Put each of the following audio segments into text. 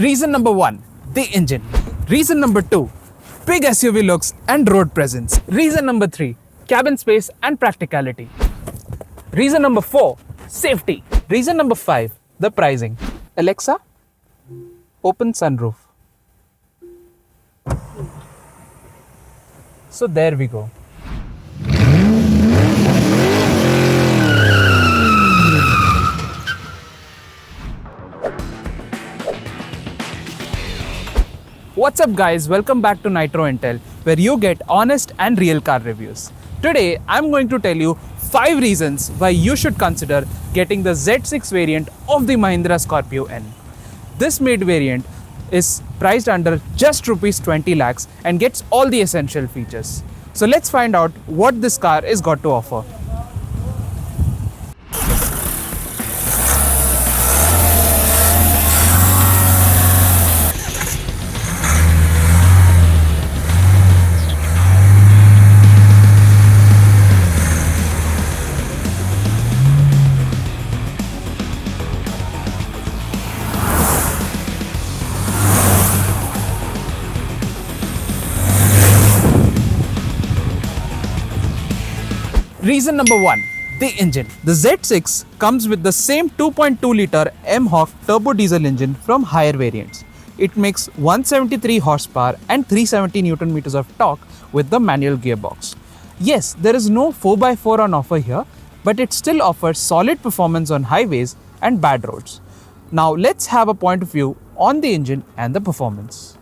Reason number 1, the engine. Reason number 2, big SUV looks and road presence. Reason number 3, cabin space and practicality. Reason number 4, safety. Reason number 5, the pricing. Alexa, open sunroof. So there we go. What's up guys, welcome back to NitroIntel, where you get honest and real car reviews. Today I'm going to tell you 5 reasons why you should consider getting the Z6 variant of the Mahindra Scorpio N. This mid variant is priced under just rupees 20 lakhs and gets all the essential features. So let's find out what this car is got to offer. Reason number 1, the engine. The Z6 comes with the same 2.2 litre M-Hawk turbo diesel engine from higher variants. It makes 173 horsepower and 370 Newton meters of torque with the manual gearbox. Yes, there is no 4x4 on offer here, but it still offers solid performance on highways and bad roads. Now let's have a point of view on the engine and the performance.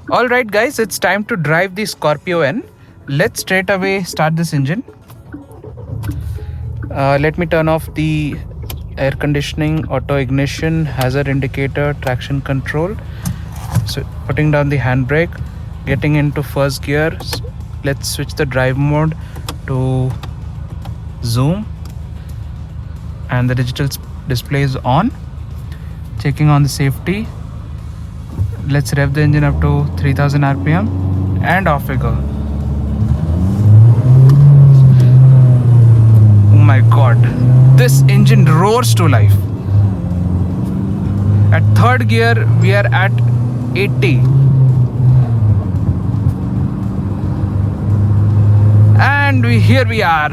Alright guys, it's time to drive the Scorpio N. Let's straight away start this engine. Let me turn off the air conditioning, auto ignition, hazard indicator, traction control. So putting down the handbrake, getting into first gear. Let's switch the drive mode to zoom, and the digital display is on. Checking on the safety. Let's rev the engine up to 3000 rpm and off we go. My god, this engine roars to life. At third gear we are at 80 and here we are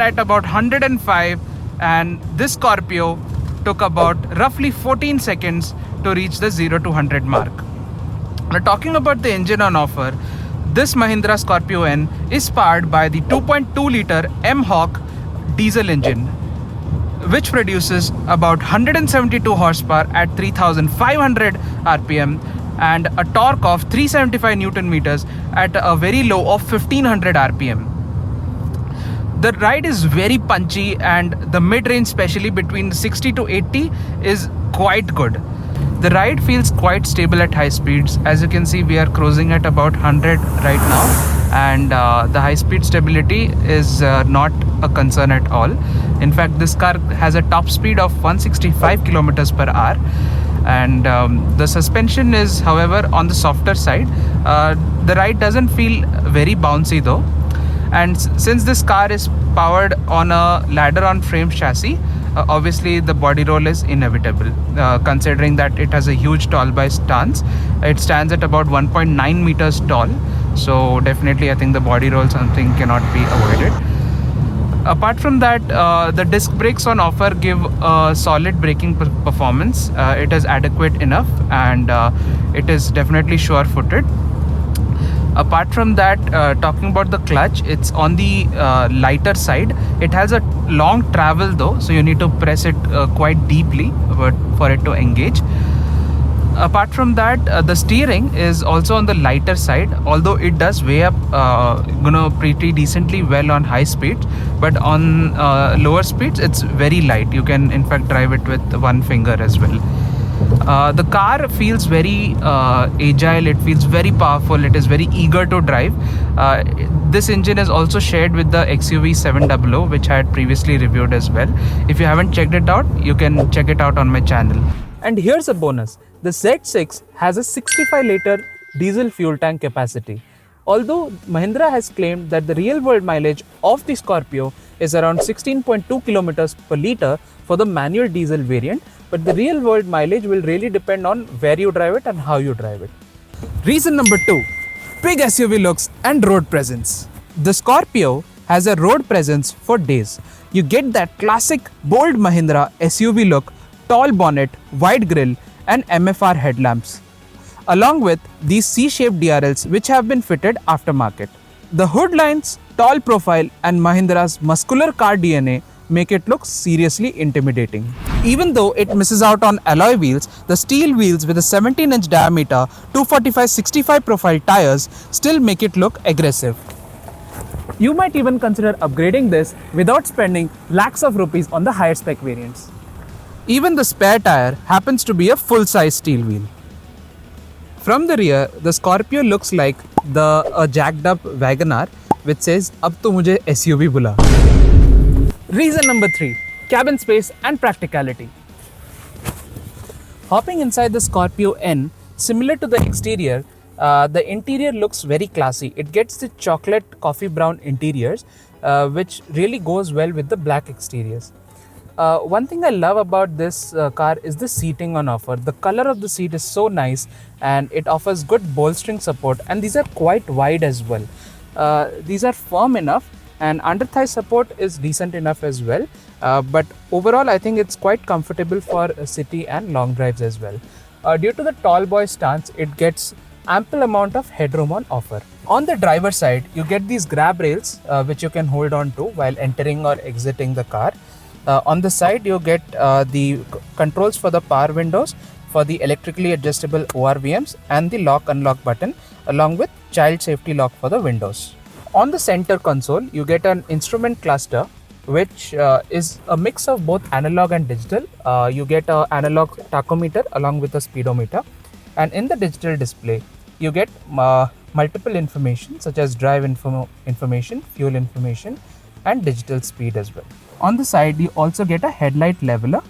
at about 105, and this Scorpio took about roughly 14 seconds to reach the 0 to 100 mark. Now talking about the engine on offer, this Mahindra Scorpio N is powered by the 2.2 litre M-Hawk diesel engine, which produces about 172 horsepower at 3500 rpm and a torque of 375 newton meters at a very low of 1500 rpm. The ride is very punchy, and the mid-range, especially between 60 to 80, is quite good. The ride feels quite stable at high speeds. As you can see, we are cruising at about 100 right now, and the high speed stability is not a concern at all. In fact, this car has a top speed of 165 kilometers per hour, and the suspension is, however, on the softer side. The ride doesn't feel very bouncy though, and since this car is powered on a ladder on frame chassis, obviously the body roll is inevitable, considering that it has a huge tall by stance. It stands at about 1.9 meters tall, so definitely I think the body roll something cannot be avoided. Apart from that, the disc brakes on offer give solid braking performance. It is adequate enough, and it is definitely sure-footed. Apart from that, talking about the clutch, it's on the lighter side. It has a long travel though, so you need to press it quite deeply for it to engage. Apart from that, the steering is also on the lighter side, although it does weigh up pretty decently well on high speeds, but on lower speeds it's very light. You can in fact drive it with one finger as well. The car feels very agile, it feels very powerful, it is very eager to drive. This engine is also shared with the XUV 700, which I had previously reviewed as well. If you haven't checked it out, you can check it out on my channel. And here's a bonus. The Z6 has a 65 litre diesel fuel tank capacity. Although Mahindra has claimed that the real world mileage of the Scorpio is around 16.2 kilometers per litre for the manual diesel variant, but the real world mileage will really depend on where you drive it and how you drive it. Reason number 2, big SUV looks and road presence. The Scorpio has a road presence for days. You get that classic bold Mahindra SUV look, tall bonnet, wide grille and MFR headlamps, along with these C-shaped DRLs which have been fitted aftermarket. The hood lines, tall profile and Mahindra's muscular car DNA make it look seriously intimidating. Even though it misses out on alloy wheels, the steel wheels with a 17-inch diameter 245/65 profile tires still make it look aggressive. You might even consider upgrading this without spending lakhs of rupees on the higher spec variants. Even the spare tire happens to be a full-size steel wheel. From the rear, the Scorpio looks like a jacked up WagonR which says, "Ab to mujhe SUV bula." Reason number 3, cabin space and practicality. Hopping inside the Scorpio N, similar to the exterior, the interior looks very classy. It gets the chocolate coffee brown interiors, which really goes well with the black exteriors. One thing I love about this car is the seating on offer. The color of the seat is so nice and it offers good bolstering support, and these are quite wide as well. These are firm enough and under thigh support is decent enough as well. But overall I think it's quite comfortable for city and long drives as well. Due to the tall boy stance, it gets ample amount of headroom on offer. On the driver side, you get these grab rails which you can hold on to while entering or exiting the car. On the side, you get the controls for the power windows, for the electrically adjustable ORVMs and the lock unlock button, along with child safety lock for the windows. On the center console, you get an instrument cluster which is a mix of both analog and digital. You get an analog tachometer along with a speedometer, and in the digital display you get multiple information such as drive information, fuel information and digital speed as well. On the side, you also get a headlight leveler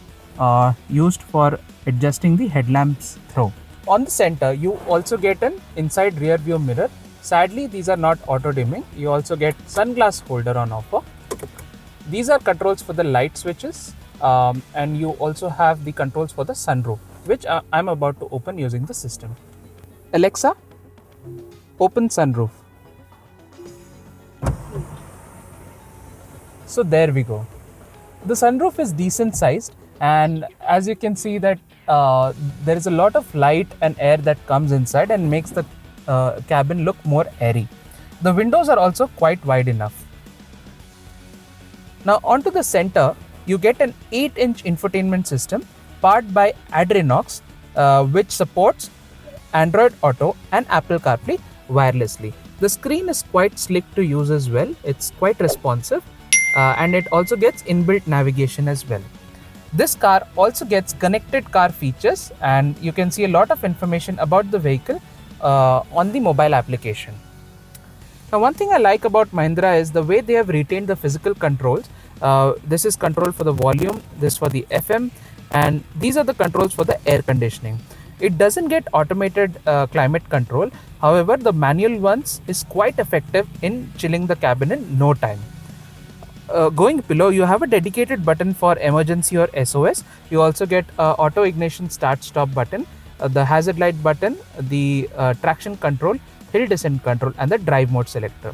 used for adjusting the headlamps throw. On the center, you also get an inside rear view mirror. Sadly, these are not auto dimming. You also get sunglass holder on offer. These are controls for the light switches, and you also have the controls for the sunroof, which I'm about to open using the system. Alexa, open sunroof. So there we go. The sunroof is decent sized, and as you can see that there is a lot of light and air that comes inside and makes the cabin look more airy. The windows are also quite wide enough. Now onto the center, you get an 8-inch infotainment system powered by Adrenox, which supports Android Auto and Apple CarPlay wirelessly. The screen is quite slick to use as well. It's quite responsive, and it also gets inbuilt navigation as well. This car also gets connected car features, and you can see a lot of information about the vehicle on the mobile application. Now, one thing I like about Mahindra is the way they have retained the physical controls. This is control for the volume, this for the FM, and these are the controls for the air conditioning. It doesn't get automated climate control. However, the manual ones is quite effective in chilling the cabin in no time. Going below, you have a dedicated button for emergency or SOS. You also get auto ignition start stop button, the hazard light button, the traction control, hill descent control and the drive mode selector.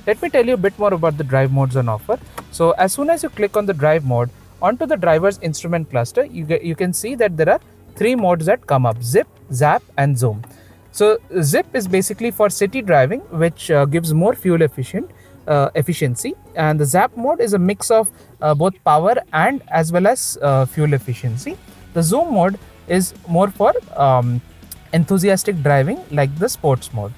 Let me tell you a bit more about the drive modes on offer. So as soon as you click on the drive mode, onto the driver's instrument cluster, you can see that there are 3 modes that come up: zip, zap and zoom. So zip is basically for city driving, which gives more fuel efficiency, and the zap mode is a mix of both power and as well as fuel efficiency. The zoom mode is more for enthusiastic driving, like the sports mode.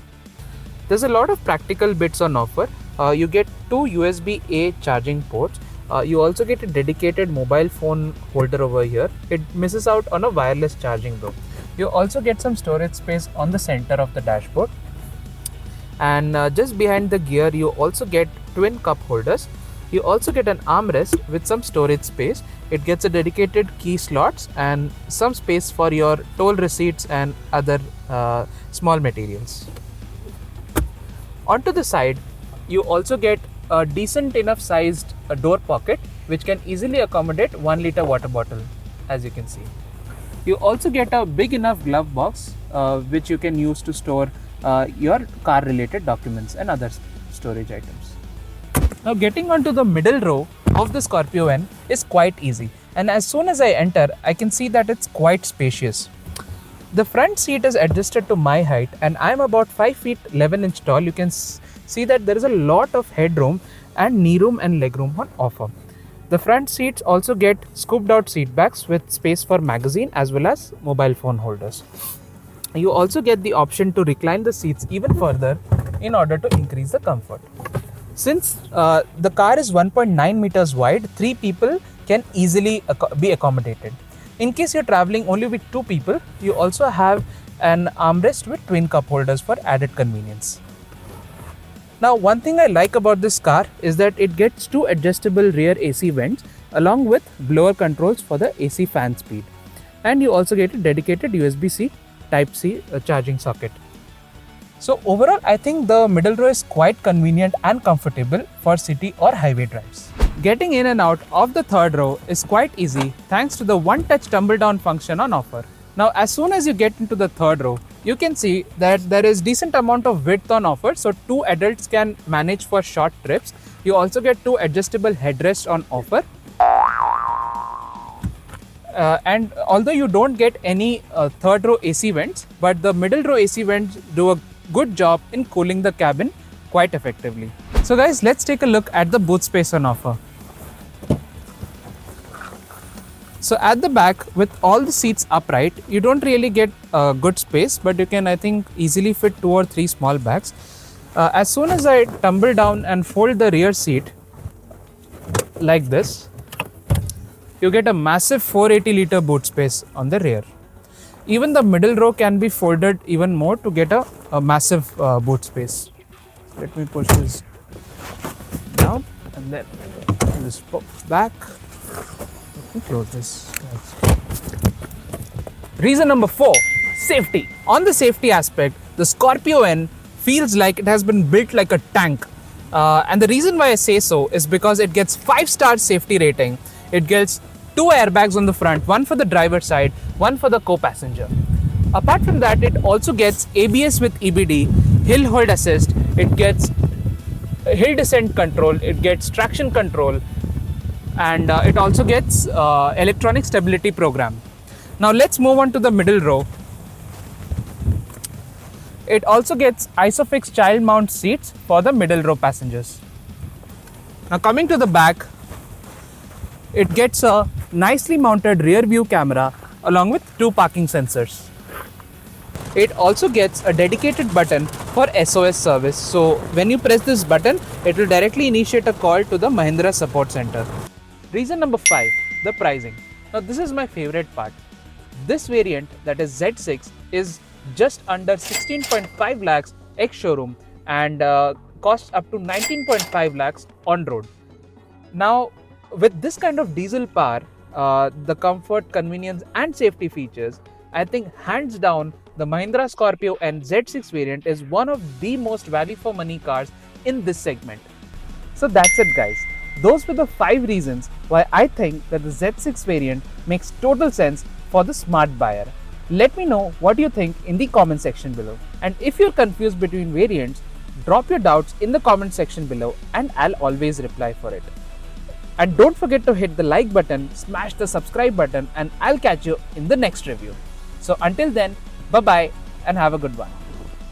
There's a lot of practical bits on offer. You get 2 USB-A charging ports. You also get a dedicated mobile phone holder over here. It misses out on a wireless charging though. You also get some storage space on the center of the dashboard. And just behind the gear, you also get twin cup holders. You also get an armrest with some storage space. It gets a dedicated key slots and some space for your toll receipts and other small materials. Onto the side, you also get a decent enough sized door pocket which can easily accommodate 1 liter water bottle, as you can see. You also get a big enough glove box which you can use to store your car related documents and other storage items. Now getting onto the middle row of the Scorpio N is quite easy, and as soon as I enter I can see that it's quite spacious. The front seat is adjusted to my height and I'm about 5 feet 11 inch tall. You can see that there is a lot of headroom and knee room and legroom on offer. The front seats also get scooped out seat backs with space for magazine as well as mobile phone holders. You also get the option to recline the seats even further in order to increase the comfort. Since the car is 1.9 meters wide, 3 people can easily be accommodated. In case you're traveling only with 2 people, you also have an armrest with twin cup holders for added convenience. Now, one thing I like about this car is that it gets 2 adjustable rear AC vents along with blower controls for the AC fan speed. And you also get a dedicated USB-C Type-C charging socket. So overall, I think the middle row is quite convenient and comfortable for city or highway drives. Getting in and out of the third row is quite easy thanks to the one-touch tumble down function on offer. Now, as soon as you get into the third row, you can see that there is decent amount of width on offer, so 2 adults can manage for short trips. You also get 2 adjustable headrests on offer. And although you don't get any third row AC vents, but the middle row AC vents do a good job in cooling the cabin quite effectively. So guys, let's take a look at the boot space on offer. So at the back, with all the seats upright, you don't really get good space, but you can, I think, easily fit 2 or 3 small bags. As soon as I tumble down and fold the rear seat like this, you get a massive 480 liter boot space on the rear. Even the middle row can be folded even more to get a massive boot space. Let me push this down and then this back. Let me close this. Reason number 4, safety. On the safety aspect, the Scorpio N feels like it has been built like a tank. And the reason why I say so is because it gets 5-star safety rating. It gets 2 airbags on the front, 1 for the driver side, 1 for the co-passenger. Apart from that, it also gets ABS with EBD, hill hold assist, it gets hill descent control, it gets traction control, and it also gets electronic stability program. Now let's move on to the middle row. It also gets ISOFIX child mount seats for the middle row passengers. Now coming to the back, it gets a nicely mounted rear view camera along with 2 parking sensors. It also gets a dedicated button for SOS service. So when you press this button, it will directly initiate a call to the Mahindra support center. Reason number 5, the pricing. Now this is my favorite part. This variant, that is Z6, is just under 16.5 lakhs ex-showroom and costs up to 19.5 lakhs on road. Now, with this kind of diesel power, the comfort, convenience and safety features, I think hands down the Mahindra Scorpio N Z6 variant is one of the most value for money cars in this segment. So that's it guys. Those were the 5 reasons why I think that the Z6 variant makes total sense for the smart buyer. Let me know what you think in the comment section below. And if you're confused between variants, drop your doubts in the comment section below and I'll always reply for it. And don't forget to hit the like button, smash the subscribe button, and I'll catch you in the next review. So until then, bye bye and have a good one.